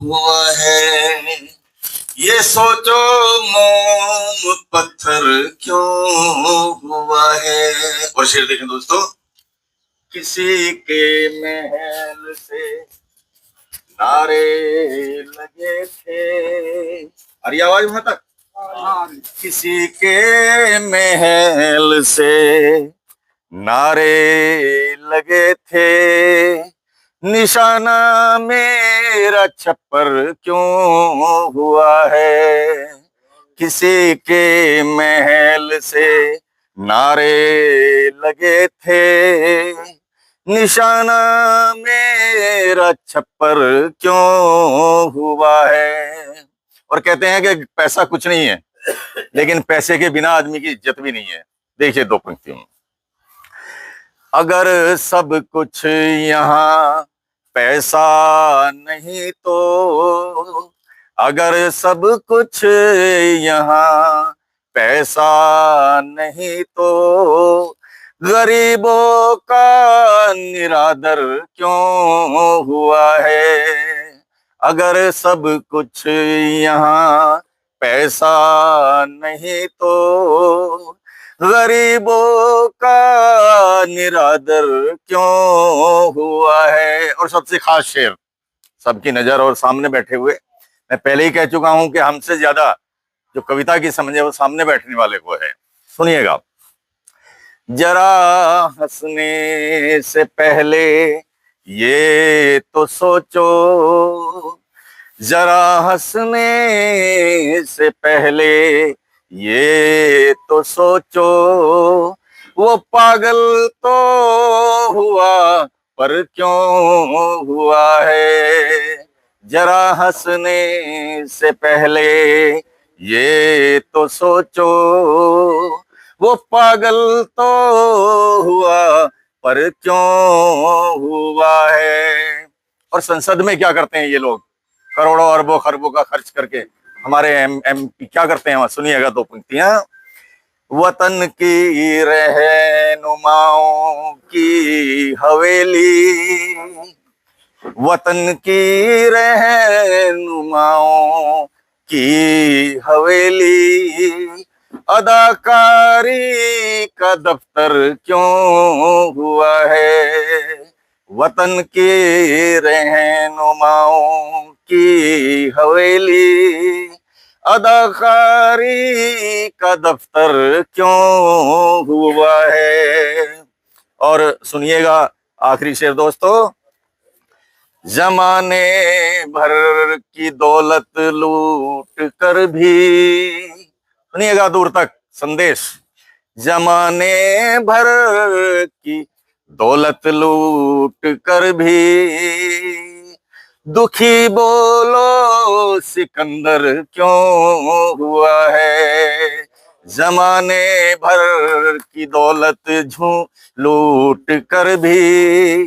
हुआ है। ये सोचो मोम पत्थर क्यों हुआ है। और शेर देखें दोस्तों, किसी के महल से नारे लगे थे। आ रही आवाज वहां तक? किसी के महल से नारे लगे थे, निशाना मेरा छप्पर क्यों हुआ है। किसी के महल से नारे लगे थे, निशाना मेरा छप्पर क्यों हुआ है। और कहते हैं कि पैसा कुछ नहीं है, लेकिन पैसे के बिना आदमी की इज्जत भी नहीं है। देखिए दो पंक्तियों में, अगर सब कुछ यहाँ पैसा नहीं तो, अगर सब कुछ यहाँ पैसा नहीं तो, गरीबों का निरादर क्यों हुआ है। अगर सब कुछ यहाँ पैसा नहीं तो, गरीबों का निरादर क्यों हुआ है। और सबसे खास शेर, सबकी नजर और सामने बैठे हुए, मैं पहले ही कह चुका हूं कि हमसे ज्यादा जो कविता की समझ है वो सामने बैठने वाले को है। सुनिएगा, जरा हंसने से पहले ये तो सोचो, जरा हंसने से पहले ये तो सोचो, वो पागल तो हुआ पर क्यों हुआ है। जरा हंसने से पहले ये तो सोचो, वो पागल तो हुआ पर क्यों हुआ है। और संसद में क्या करते हैं ये लोग, करोड़ों अरबों खरबों का खर्च करके हमारे एमपी क्या करते हैं वहां। सुनिएगा दो पंक्तियां, वतन की रहनुमाओं की हवेली, वतन की रहनुमाओं की हवेली, अदाकारी का दफ्तर क्यों हुआ है। वतन की रहनुमाओं की हवेली, अदाकारी का दफ्तर क्यों हुआ है। और सुनिएगा आखिरी शेर दोस्तों, जमाने भर की दौलत लूट कर भी, सुनिएगा दूर तक संदेश, जमाने भर की दौलत लूट कर भी, दुखी बोलो सिकंदर क्यों हुआ है। जमाने भर की दौलत लूट कर भी,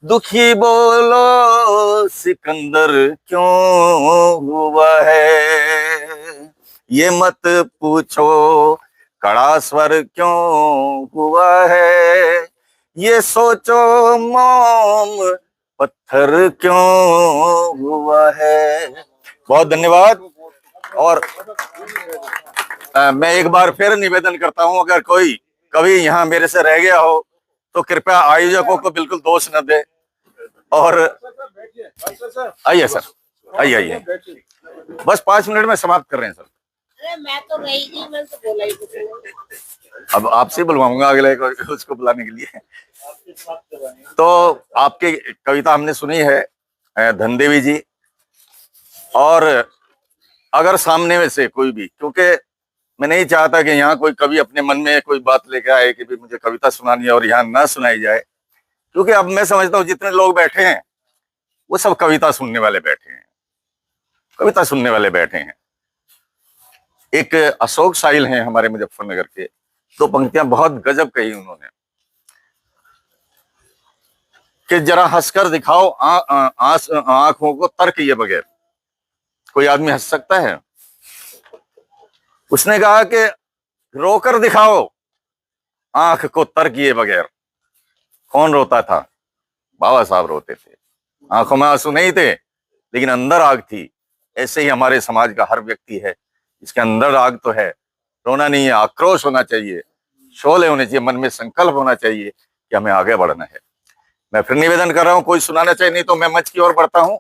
दुखी बोलो सिकंदर क्यों हुआ है। ये मत पूछो कड़ा स्वर क्यों हुआ है, ये सोचो मोम पत्थर क्यों हुआ है। बहुत धन्यवाद। और मैं एक बार फिर निवेदन करता हूं, अगर कोई कवि यहाँ मेरे से रह गया हो तो कृपया आयोजकों को बिल्कुल दोष न दे। और आइए सर, आइए आइए, बस 5 मिनट में समाप्त कर रहे हैं सर। अरे मैं तो रही थी, मैं तो बोला ही कुछ। अब आपसे बुलवाऊंगा अगले को उसको बुलाने के लिए। तो आपकी कविता हमने सुनी है धनदेवी जी, और अगर सामने में से कोई भी, क्योंकि मैं नहीं चाहता कि यहाँ कोई कवि अपने मन में कोई बात लेकर आए कि भी मुझे कविता सुनानी है और यहाँ ना सुनाई जाए, क्योंकि अब मैं समझता हूँ जितने लोग बैठे हैं वो सब कविता सुनने वाले बैठे हैं, कविता सुनने वाले बैठे हैं। एक अशोक साहिल हैं हमारे मुजफ्फरनगर के, दो पंक्तियां बहुत गजब कही उन्होंने कि जरा हंसकर दिखाओ आंखों को तर्क किए बगैर। कोई आदमी हंस सकता है? उसने कहा कि रोकर दिखाओ आंख को तर्क किए बगैर। कौन रोता था? बाबा साहब रोते थे, आंखों में आंसू नहीं थे लेकिन अंदर आग थी। ऐसे ही हमारे समाज का हर व्यक्ति है, इसके अंदर आग तो है, रोना नहीं है, आक्रोश होना चाहिए, शोले होने चाहिए, मन में संकल्प होना चाहिए कि हमें आगे बढ़ना है। मैं फिर निवेदन कर रहा हूँ, कोई सुनाना चाहिए, नहीं तो मैं मंच की ओर बढ़ता हूँ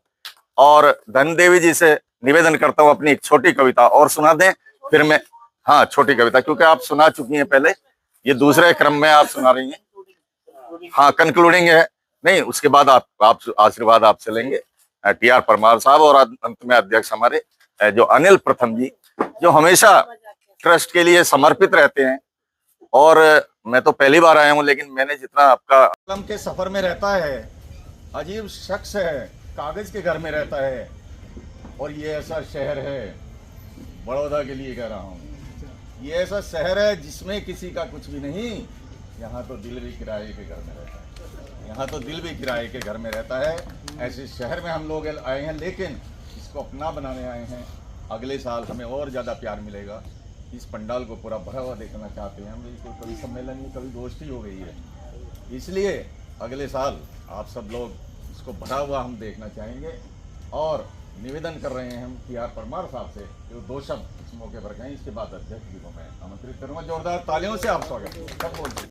और धन देवी जी से निवेदन करता हूँ अपनी एक छोटी कविता और सुना दें, फिर मैं, हाँ छोटी कविता, क्योंकि आप सुना चुकी हैं पहले, ये दूसरे क्रम में आप सुना रही हैं। हाँ कंक्लूडिंग है, नहीं उसके बाद आप आशीर्वाद आपसे लेंगे टी.आर. परमार साहब, और अंत में अध्यक्ष हमारे जो अनिल प्रथम जी, जो हमेशा ट्रस्ट के लिए समर्पित रहते हैं। और मैं तो पहली बार आया हूं, लेकिन मैंने जितना आपका कलम के सफर में रहता है, अजीब शख्स है, कागज के घर में रहता है, और ये ऐसा शहर है, बड़ौदा के लिए कह रहा हूँ, ये ऐसा शहर है जिसमें किसी का कुछ भी नहीं, यहाँ तो दिल भी किराए के घर में रहता है, यहाँ तो दिल भी किराए के घर में रहता है। ऐसे शहर में हम लोग आए हैं, लेकिन इसको अपना बनाने आए हैं। अगले साल हमें और ज़्यादा प्यार मिलेगा, इस पंडाल को पूरा भरा हुआ देखना चाहते हैं हम। इसको कभी सम्मेलन में कभी गोष्ठी हो गई है, इसलिए अगले साल आप सब लोग इसको भरा हुआ हम देखना चाहेंगे। और निवेदन कर रहे हैं हम टी.आर. परमार साहब से जो 2 शब्द इस मौके पर कहें, इसके बाद अध्यक्ष जी को मैं आमंत्रित करूँगा। जोरदार तालियों से आप स्वागत सब बोलते हैं।